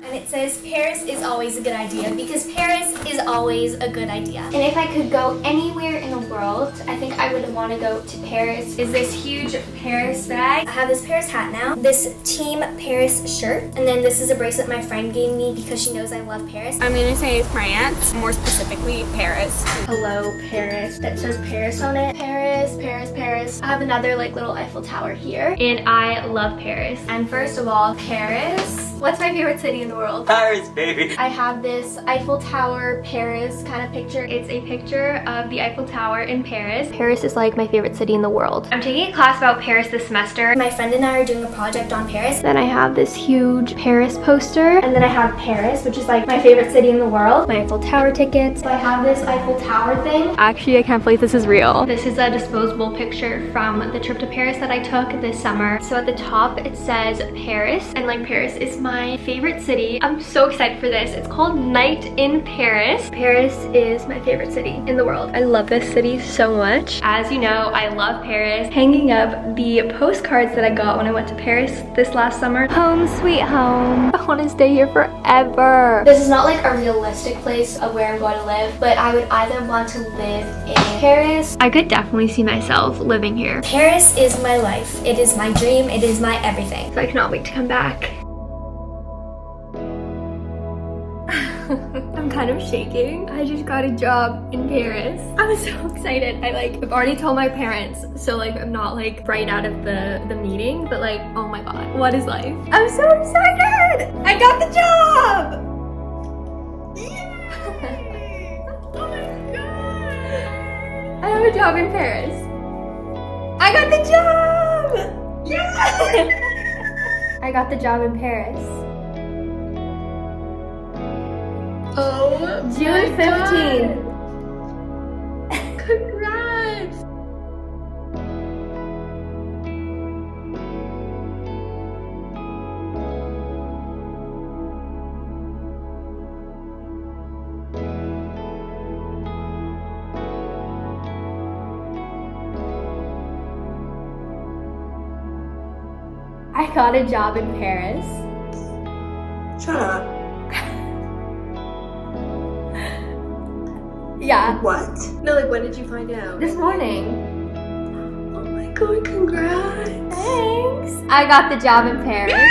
And it says Paris is always a good idea because Paris is always a good idea. And if I could go anywhere in the world, I think I would want to go to Paris. Is this huge Paris bag. I have this Paris hat now, this Team Paris shirt, and then this is a bracelet my friend gave me because she knows I love Paris. I'm gonna say France, more specifically Paris. Hello, Paris. That says Paris on it. Paris, Paris, Paris. I have another like little Eiffel Tower here. And I love Paris. And first of all, Paris. What's my favorite city in the world? Paris, baby. I have this Eiffel Tower Paris kind of picture. It's a picture of the Eiffel Tower in Paris. Paris is like my favorite city in the world. I'm taking a class about Paris this semester. My friend and I are doing a project on Paris. Then I have this huge Paris poster. And then I have Paris, which is like my favorite city in the world. My Eiffel Tower tickets. So I have this Eiffel Tower thing. Actually, I can't believe this is real. This is a disposable picture from the trip to Paris that I took this summer. So at the top, it says Paris. And like Paris is my favorite city. I'm so excited for this. It's called Night in Paris. Paris is my favorite city in the world. I love this city so much. As you know, I love Paris. Hanging up the postcards that I got when I went to Paris this last summer. Home sweet home. I want to stay here forever. This is not like a realistic place of where I'm going to live, but I would either want to live in Paris. I could definitely see myself living here. Paris is my life. It is my dream. It is my everything. So I cannot wait to come back. I'm kind of shaking. I just got a job in Paris. I'm so excited. I've already told my parents, so like I'm not like right out of the meeting, but like, oh my god, what is life? I'm so excited! I got the job! Oh my god! I have a job in Paris. I got the job! Yeah! I got the job in Paris. Oh, June 15th. Congrats! I got a job in Paris. Shut up. Yeah. What? No, like when did you find out? This morning. Oh my god, congrats! Thanks. I got the job in Paris. Yay!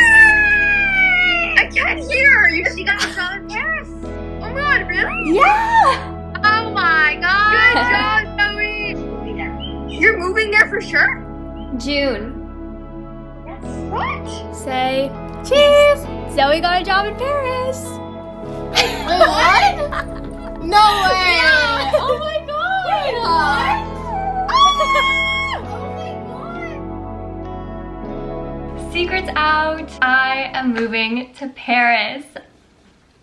I can't hear! You got the job in Paris? Oh my god, really? Yeah! Oh my god! Good job, Zoe! You're moving there for sure? June. What? Say cheese! Zoe got a job in Paris. Wait, what? No way! Yeah. Oh my god! Wait, what? Oh my god! Secret's out. I am moving to Paris.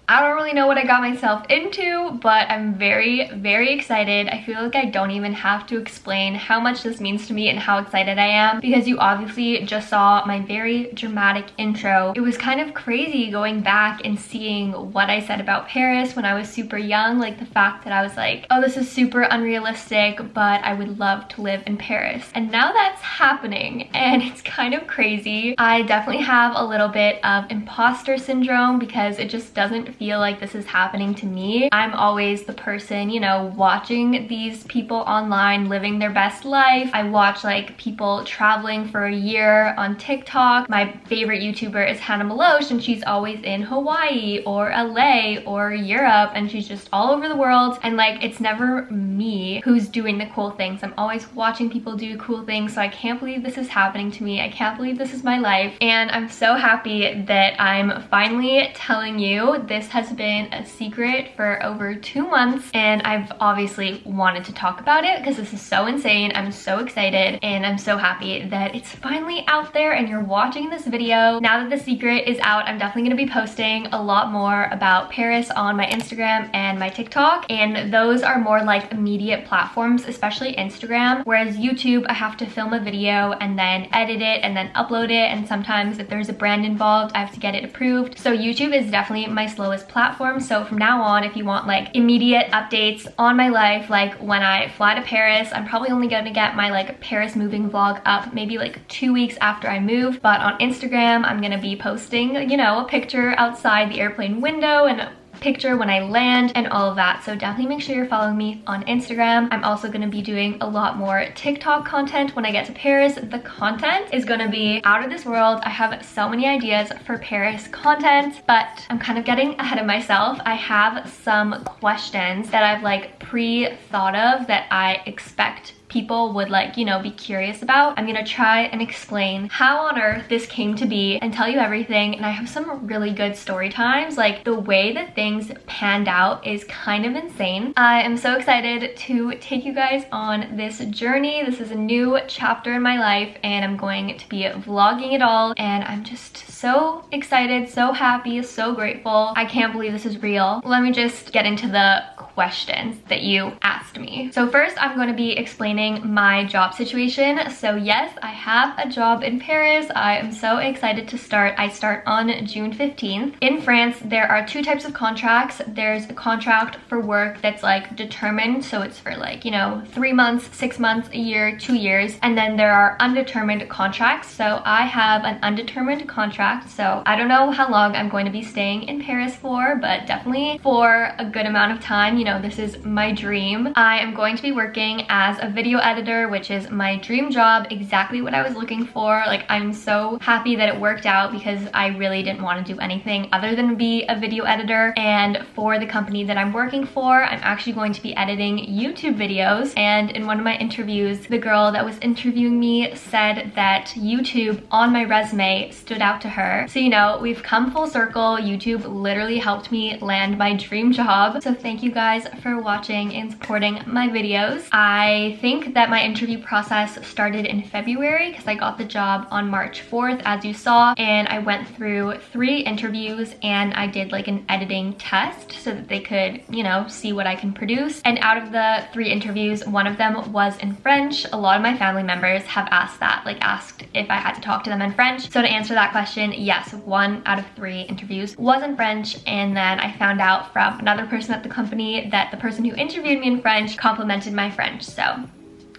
I don't really know what I got myself into, but I'm very, very excited. I feel like I don't even have to explain how much this means to me and how excited I am because you obviously just saw my very dramatic intro. It was kind of crazy going back and seeing what I said about Paris when I was super young, like the fact that I was like, oh, this is super unrealistic, but I would love to live in Paris. And now that's happening and it's kind of crazy. I definitely have a little bit of imposter syndrome because it just doesn't feel like this is happening to me. I'm always the person, you know, watching these people online living their best life. I watch like people traveling for a year on TikTok. My favorite YouTuber is Hannah Maloche and she's always in Hawaii or LA or Europe and she's just all over the world and like it's never me who's doing the cool things. I'm always watching people do cool things, so I can't believe this is happening to me. I can't believe this is my life and I'm so happy that I'm finally telling you this has been a secret for over 2 months and I've obviously wanted to talk about it because this is so insane. I'm so excited and I'm so happy that it's finally out there and you're watching this video. Now that the secret is out, I'm definitely going to be posting a lot more about Paris on my Instagram and my TikTok, and those are more like immediate platforms, especially Instagram, whereas YouTube I have to film a video and then edit it and then upload it, and sometimes if there's a brand involved I have to get it approved. So YouTube is definitely my slowest newest platform. So from now on, if you want like immediate updates on my life, like when I fly to Paris, I'm probably only gonna get my like Paris moving vlog up maybe like 2 weeks after I move. But on Instagram, I'm gonna be posting, you know, a picture outside the airplane window and picture when I land and all of that. So definitely make sure you're following me on Instagram. I'm also going to be doing a lot more TikTok content when I get to Paris. The content is going to be out of this world. I have so many ideas for Paris content, but I'm kind of getting ahead of myself. I have some questions that I've like pre-thought of that I expect people would like, you know, be curious about. I'm gonna try and explain how on earth this came to be and tell you everything. And I have some really good story times. Like the way that things panned out is kind of insane. I am so excited to take you guys on this journey. This is a new chapter in my life and I'm going to be vlogging it all. And I'm just so excited, so happy, so grateful. I can't believe this is real. Let me just get into the questions that you asked me. So first, I'm going to be explaining my job situation. So yes, I have a job in Paris. I am so excited to start. I start on June 15th. In France, there are two types of contracts. There's a contract for work that's like determined. So it's for like, you know, 3 months, 6 months, a year, 2 years. And then there are undetermined contracts. So I have an undetermined contract. So I don't know how long I'm going to be staying in Paris for, but definitely for a good amount of time. You know, this is my dream. I am going to be working as a video editor, which is my dream job, exactly what I was looking for. Like, I'm so happy that it worked out because I really didn't want to do anything other than be a video editor. And for the company that I'm working for, I'm actually going to be editing YouTube videos. And in one of my interviews, the girl that was interviewing me said that YouTube on my resume stood out to her. So, you know, we've come full circle. YouTube literally helped me land my dream job. So thank you guys for watching and supporting my videos. I think that my interview process started in February because I got the job on March 4th, as you saw, and I went through 3 interviews and I did like an editing test so that they could, you know, see what I can produce. And out of the 3 interviews, one of them was in French. A lot of my family members have asked that, like asked if I had to talk to them in French. So to answer that question, yes, 1 out of 3 interviews was in French. And then I found out from another person at the company that the person who interviewed me in French complimented my French. So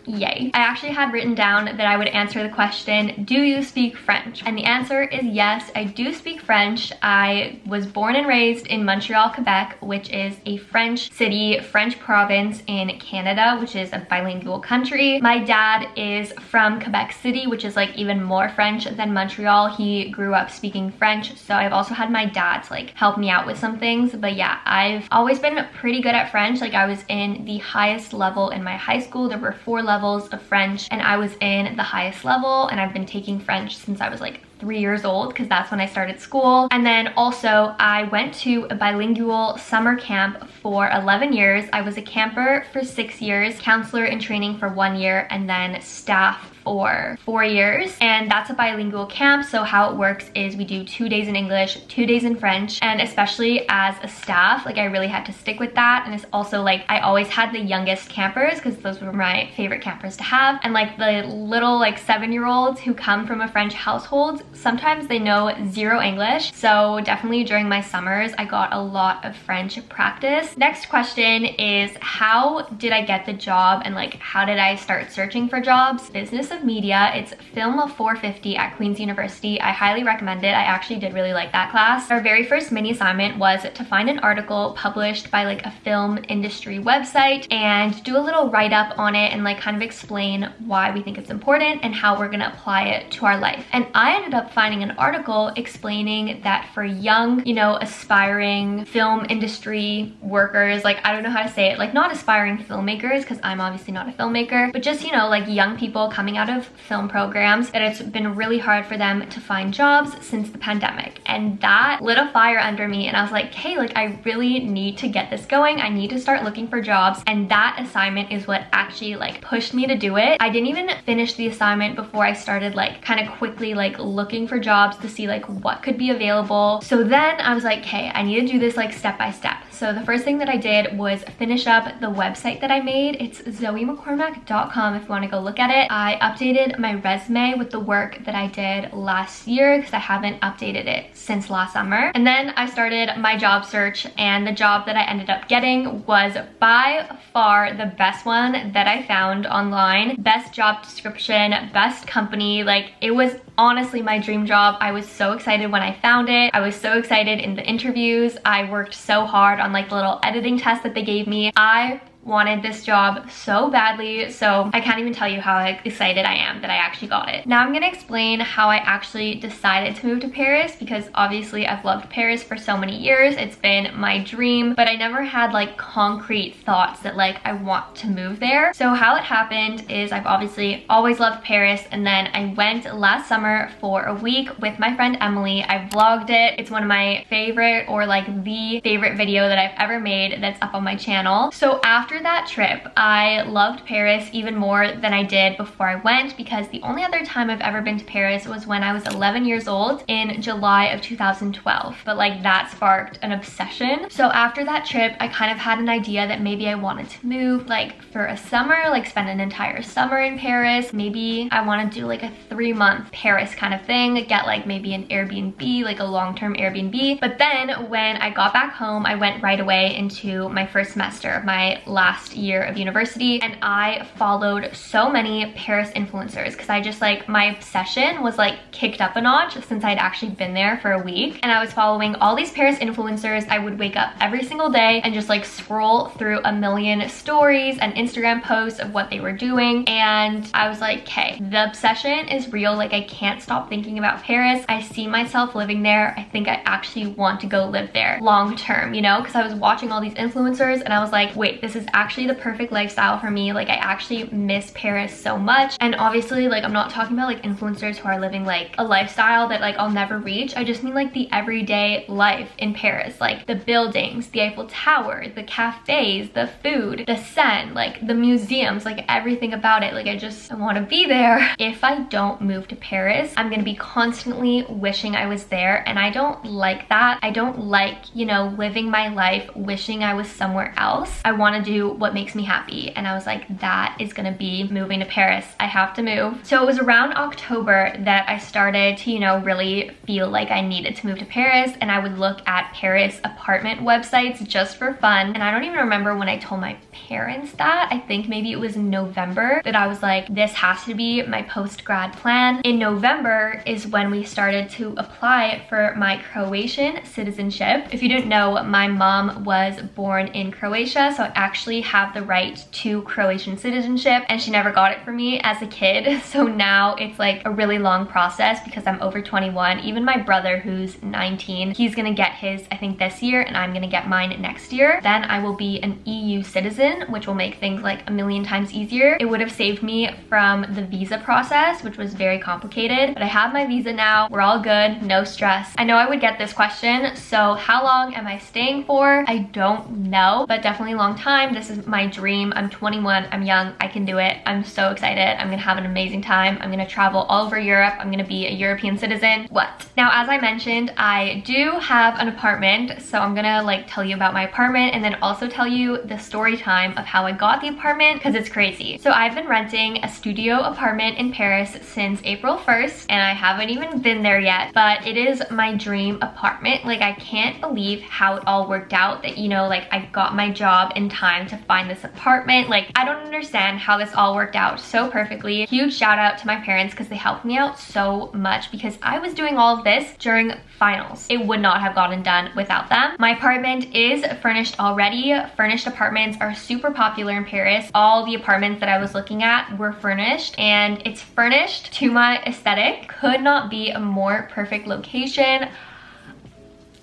yay. I actually had written down that I would answer the question, do you speak French? And the answer is yes, I do speak French. I was born and raised in Montreal, Quebec, which is a French city, French province in Canada, which is a bilingual country. My dad is from Quebec City, which is like even more French than Montreal. He grew up speaking French, so I've also had my dad to like help me out with some things. But yeah, I've always been pretty good at French. Like I was in the highest level in my high school. There were 4 levels of French and I was in the highest level, and I've been taking French since I was like 3 years old because that's when I started school. And then also I went to a bilingual summer camp for 11 years. I was a camper for 6 years, counselor in training for 1 year, and then staff for 4 years. And that's a bilingual camp. So how it works is we do 2 days in English, 2 days in French. And especially as a staff, like I really had to stick with that. And it's also like I always had the youngest campers because those were my favorite campers to have. And like the little like 7-year-olds who come from a French household, sometimes they know 0 English. So definitely during my summers, I got a lot of French practice. Next question is, how did I get the job and like how did I start searching for jobs? Business of media. It's Film 450 at Queen's University. I highly recommend it. I actually did really like that class. Our very first mini assignment was to find an article published by like a film industry website and do a little write-up on it and like kind of explain why we think it's important and how we're gonna apply it to our life. And I ended up finding an article explaining that for young, you know, aspiring film industry workers, like I don't know how to say it, like not aspiring filmmakers because I'm obviously not a filmmaker, but just, you know, like young people coming out of film programs, that it's been really hard for them to find jobs since the pandemic. And that lit a fire under me and I was like, hey, like I really need to get this going. I need to start looking for jobs. And that assignment is what actually like pushed me to do it. I didn't even finish the assignment before I started like kind of quickly like looking for jobs to see like what could be available. So then I was like, okay, I need to do this like step by step. So the first thing that I did was finish up the website that I made. It's zozomccormack.com if you want to go look at it. I updated my resume with the work that I did last year because I haven't updated it since last summer. And then I started my job search, and the job that I ended up getting was by far the best one that I found online. Best job description, best company. Like, it was honestly my dream job. I was so excited when I found it. I was so excited in the interviews. I worked so hard on like the little editing test that they gave me. I wanted this job so badly, so I can't even tell you how excited I am that I actually got it. Now I'm gonna explain how I actually decided to move to Paris, because obviously I've loved Paris for so many years. It's been my dream, but I never had like concrete thoughts that like I want to move there. So how it happened is I've obviously always loved Paris, and then I went last summer for a week with my friend Emily. I vlogged it. It's one of my favorite, or like the favorite video that I've ever made that's up on my channel. So after that trip, I loved Paris even more than I did before I went, because the only other time I've ever been to Paris was when I was 11 years old in July of 2012. But like that sparked an obsession. So after that trip, I kind of had an idea that maybe I wanted to move like for a summer, like spend an entire summer in Paris. Maybe I want to do like a 3-month Paris kind of thing, get like maybe an Airbnb, like a long-term Airbnb. But then when I got back home, I went right away into my first semester of my last year of university, and I followed so many Paris influencers because I just like, my obsession was like kicked up a notch since I'd actually been there for a week. And I was following all these Paris influencers. I would wake up every single day and just like scroll through a million stories and Instagram posts of what they were doing, and I was like, okay, the obsession is real. Like, I can't stop thinking about Paris. I see myself living there. I think I actually want to go live there long term, you know, because I was watching all these influencers and I was like, wait, this is actually the perfect lifestyle for me. Like, I actually miss Paris so much. And obviously, like, I'm not talking about like influencers who are living like a lifestyle that like I'll never reach. I just mean like the everyday life in Paris, like the buildings, the Eiffel Tower, the cafes, the food, the Seine, like the museums, like everything about it. Like, I want to be there. If I don't move to Paris, I'm gonna be constantly wishing I was there, and I don't like that. I don't like, you know, living my life wishing I was somewhere else. I want to do what makes me happy, and I was like, that is gonna be moving to Paris. I have to move. So it was around October that I started to, you know, really feel like I needed to move to Paris, and I would look at Paris apartment websites just for fun. And I don't even remember when I told my parents that. I think maybe it was in November that I was like, this has to be my post-grad plan. In November is when we started to apply for my Croatian citizenship. If you didn't know, my mom was born in Croatia, so I actually have the right to Croatian citizenship, and she never got it for me as a kid. So now it's like a really long process because I'm over 21. Even my brother, who's 19, he's gonna get his, I think, this year, and I'm gonna get mine next year. Then I will be an EU citizen, which will make things like a million times easier. It would have saved me from the visa process, which was very complicated, but I have my visa now. We're all good, no stress. I know I would get this question, so how long am I staying for? I don't know, but definitely a long time. This is my dream. I'm 21, I'm young, I can do it. I'm so excited. I'm gonna have an amazing time. I'm gonna travel all over Europe. I'm gonna be a European citizen. What? Now, as I mentioned, I do have an apartment, so I'm gonna like tell you about my apartment and then also tell you the story time of how I got the apartment, because it's crazy. So I've been renting a studio apartment in Paris since April 1st, and I haven't even been there yet, but it is my dream apartment. Like, I can't believe how it all worked out, that, you know, like I got my job in time to find this apartment. Like, I don't understand how this all worked out so perfectly. Huge shout out to my parents because they helped me out so much, because I was doing all of this during finals. It would not have gotten done without them. My apartment is furnished already. Furnished apartments are super popular in Paris. All the apartments that I was looking at were furnished, and it's furnished to my aesthetic. Could not be a more perfect location.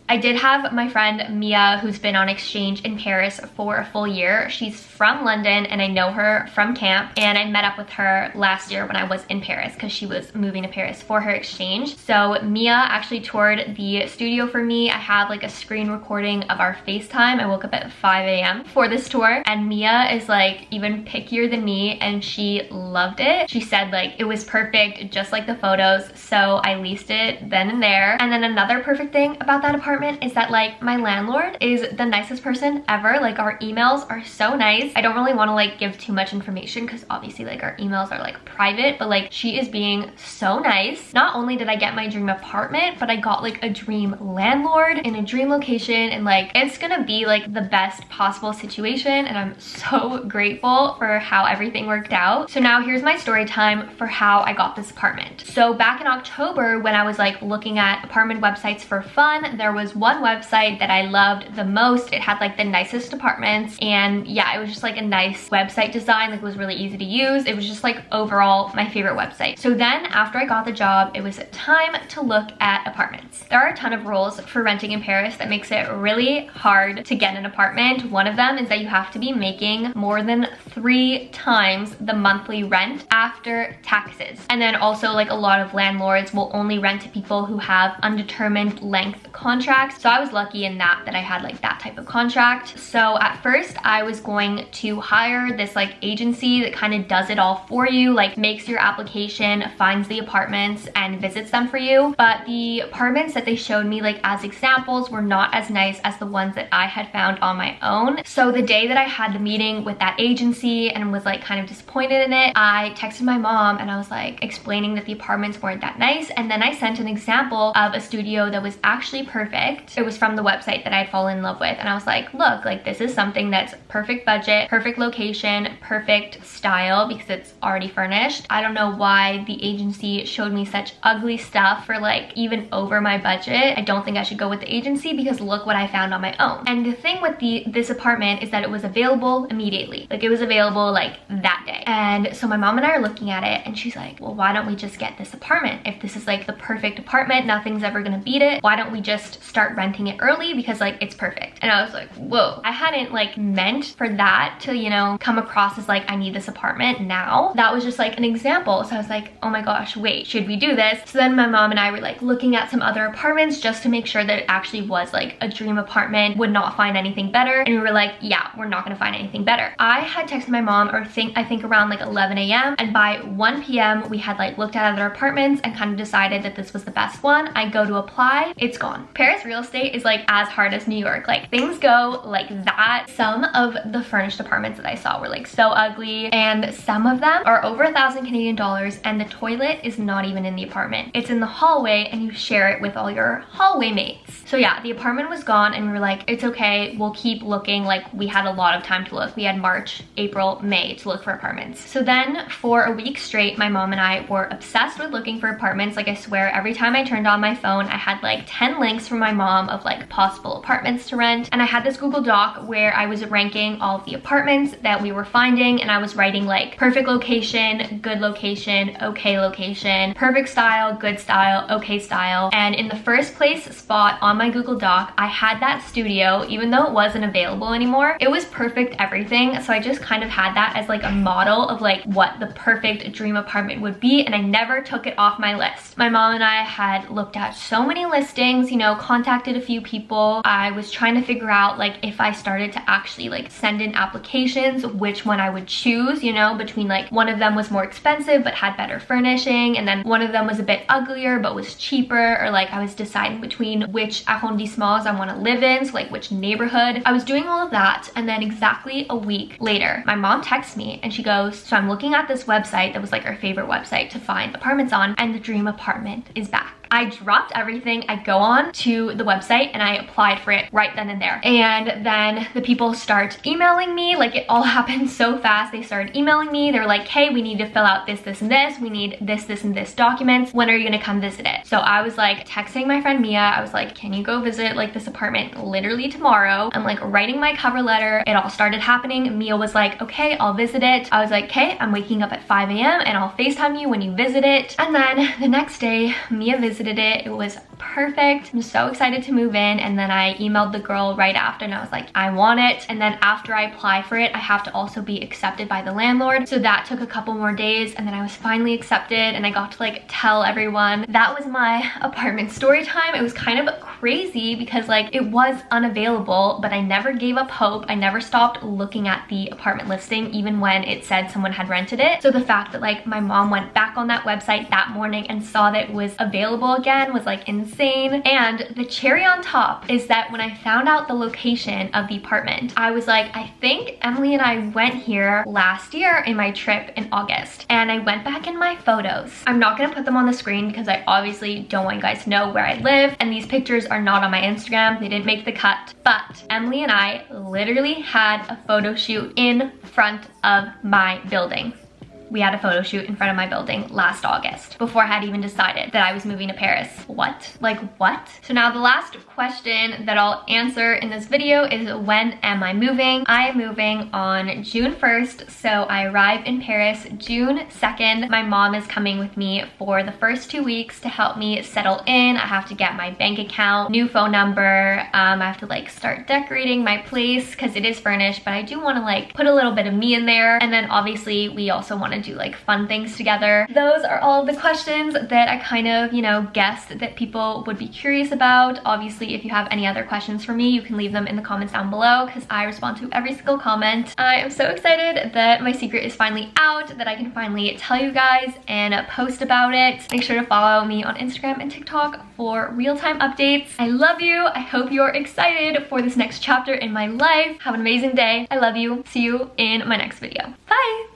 I did have my friend Mia, who's been on exchange in Paris for a full year. She's from London, and I know her from camp, and I met up with her last year when I was in Paris because she was moving to Paris for her exchange. So Mia actually toured the studio for me. I have like a screen recording of our FaceTime. I woke up at 5 a.m. for this tour, and Mia is like even pickier than me, and she loved it. She said like it was perfect, just like the photos, so I leased it then and there. And then another perfect thing about that apartment apartment is that like my landlord is the nicest person ever. Like our emails are so nice. I don't really want to like give too much information because obviously like our emails are like private, but like she is being so nice. Not only did I get my dream apartment, but I got like a dream landlord in a dream location, and like it's gonna be like the best possible situation, and I'm so grateful for how everything worked out. So now here's my story time for how I got this apartment. So back in October, when I was like looking at apartment websites for fun, there was one website that I loved the most. It had like the nicest apartments, and yeah, it was just like a nice website design. Like it was really easy to use. It was just like overall my favorite website. So then after I got the job, it was time to look at apartments. There are a ton of rules for renting in Paris that makes it really hard to get an apartment. One of them is that you have to be making more than 3 times the monthly rent after taxes. And then also like a lot of landlords will only rent to people who have undetermined length contracts. So I was lucky in that I had like that type of contract. So at first I was going to hire this like agency that kind of does it all for you, like makes your application, finds the apartments and visits them for you. But the apartments that they showed me like as examples were not as nice as the ones that I had found on my own. So the day that I had the meeting with that agency and was like kind of disappointed in it, I texted my mom and I was like explaining that the apartments weren't that nice. And then I sent an example of a studio that was actually perfect. It was from the website that I'd fallen in love with. And I was like, look, like this is something that's perfect budget, perfect location, perfect style because it's already furnished. I don't know why the agency showed me such ugly stuff for like even over my budget. I don't think I should go with the agency because look what I found on my own. And the thing with this apartment is that it was available immediately. Like it was available like that day. And so my mom and I are looking at it and she's like, well, why don't we just get this apartment? If this is like the perfect apartment, nothing's ever gonna beat it. Why don't we just start renting it early because like it's perfect? And I was like, whoa, I hadn't like meant for that to, you know, come across as like I need this apartment now. That was just like an example. So I was like, oh my gosh, wait, should we do this? So then my mom and I were like looking at some other apartments just to make sure that it actually was like a dream apartment, would not find anything better. And we were like, yeah, we're not gonna find anything better. I had texted my mom I think around like 11 a.m. and by 1 p.m. we had like looked at other apartments and kind of decided that this was the best one. I go to apply, it's gone. Paris real estate is like as hard as New York. Like things go like that. Some of the furnished apartments that I saw were like so ugly, and some of them are over 1,000 Canadian dollars and the toilet is not even in the apartment. It's in the hallway and you share it with all your hallway mates. So yeah, the apartment was gone and we were like, it's okay, we'll keep looking. Like we had a lot of time to look. We had March, April, May to look for apartments. So then for a week straight, my mom and I were obsessed with looking for apartments. Like I swear every time I turned on my phone, I had like 10 links from my mom of like possible apartments to rent. And I had this Google Doc where I was ranking all of the apartments that we were finding, and I was writing like perfect location, good location, okay location, perfect style, good style, okay style. And in the first place spot on my Google Doc, I had that studio, even though it wasn't available anymore. It was perfect everything. So I just kind of had that as like a model of like what the perfect dream apartment would be, and I never took it off my list. My mom and I had looked at so many listings, you know, contacted a few people. I was trying to figure out like if I started to actually like send in applications, which one I would choose, you know, between like one of them was more expensive but had better furnishing, and then one of them was a bit uglier but was cheaper, or like I was deciding between which arrondissements I want to live in, so like which neighborhood. I was doing all of that, and then exactly a week later, my mom texts me and she goes, so I'm looking at this website that was like our favorite website to find apartments on, and the dream apartment is back. I dropped everything. I go on to the website and I applied for it right then and there. And then the people start emailing me. Like it all happened so fast. They started emailing me. They were like, hey, we need to fill out this, this, and this. We need this, this, and this documents. When are you gonna come visit it? So I was like texting my friend Mia. I was like, can you go visit like this apartment literally tomorrow? I'm like writing my cover letter. It all started happening. Mia was like, okay, I'll visit it. I was like, okay, I'm waking up at 5 a.m. and I'll FaceTime you when you visit it. And then the next day, Mia visited it. It was perfect. I'm so excited to move in. And then I emailed the girl right after and I was like, I want it. And then after I apply for it, I have to also be accepted by the landlord. So that took a couple more days, and then I was finally accepted and I got to like tell everyone. That was my apartment story time. It was kind of crazy because like it was unavailable, but I never gave up hope. I never stopped looking at the apartment listing even when it said someone had rented it. So the fact that like my mom went back on that website that morning and saw that it was available again was like insane. And the cherry on top is that when I found out the location of the apartment, I was like, I think Emily and I went here last year in my trip in August, and I went back in my photos. I'm not gonna put them on the screen because I obviously don't want you guys to know where I live, and these pictures are not on my Instagram. They didn't make the cut, but Emily and I literally had a photo shoot in front of my building. We had a photo shoot in front of my building last August before I had even decided that I was moving to Paris. What? Like what? So now the last question that I'll answer in this video is, when am I moving? I am moving on June 1st. So I arrive in Paris June 2nd. My mom is coming with me for the first 2 weeks to help me settle in. I have to get my bank account, new phone number. I have to like start decorating my place because it is furnished, but I do want to like put a little bit of me in there. And then obviously we also want to do like fun things together. Those are all of the questions that I kind of, you know, guessed that people would be curious about. Obviously, if you have any other questions for me, you can leave them in the comments down below because I respond to every single comment. I am so excited that my secret is finally out, that I can finally tell you guys and post about it. Make sure to follow me on Instagram and TikTok for real-time updates. I love you. I hope you're excited for this next chapter in my life. Have an amazing day. I love you. See you in my next video. Bye!